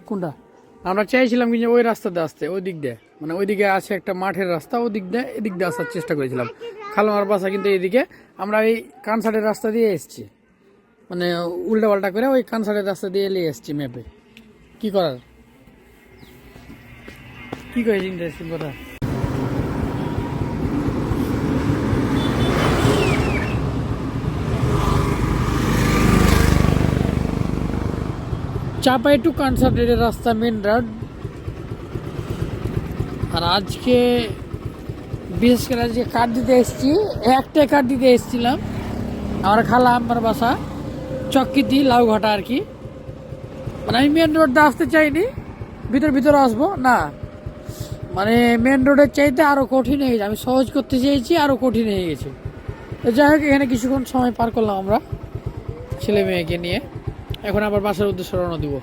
কোনটা? আমরা চাইছিলাম কিন্তু ওই রাস্তাতে আসতে, ওই দিক দিয়ে, মানে ওইদিকে আছে একটা মাঠের রাস্তা, ওই দিক দিয়ে এদিক দিয়ে আসার চেষ্টা করেছিলাম। খালামার বাসা কিন্তু এইদিকে, আমরা এই কানসারের রাস্তা দিয়ে এসেছি, মানে উল্টা পাল্টা করে ওই কানসারের রাস্তা দিয়ে এলিয়ে এসেছি ম্যাপে। কি করার, কি করেছি ইন্টারেস্টিং কথা। চাপাই টু কানসারের রাস্তা, মেন রোড। আর আজকে বিশেষ করে আজকে কার্ড দিতে এসেছি, একটাই কার্ড দিতে এসেছিলাম। আমার খালা আমার বাসা চক্কিতি লাউঘাটা আর কি। মানে আমি মেন রোড দিয়ে আসতে চাইনি, ভিতরে আসবো না, মানে মেন রোডের চাইতে আরও কঠিন হয়ে গেছে। আমি সহজ করতে চেয়েছি, আরও কঠিন হয়ে গেছে। তো যাই হোক, এখানে কিছুক্ষণ সময় পার করলাম আমরা ছেলে মেয়েকে নিয়ে। এখন আবার বাসার উদ্দেশ্যে রওনা দিব।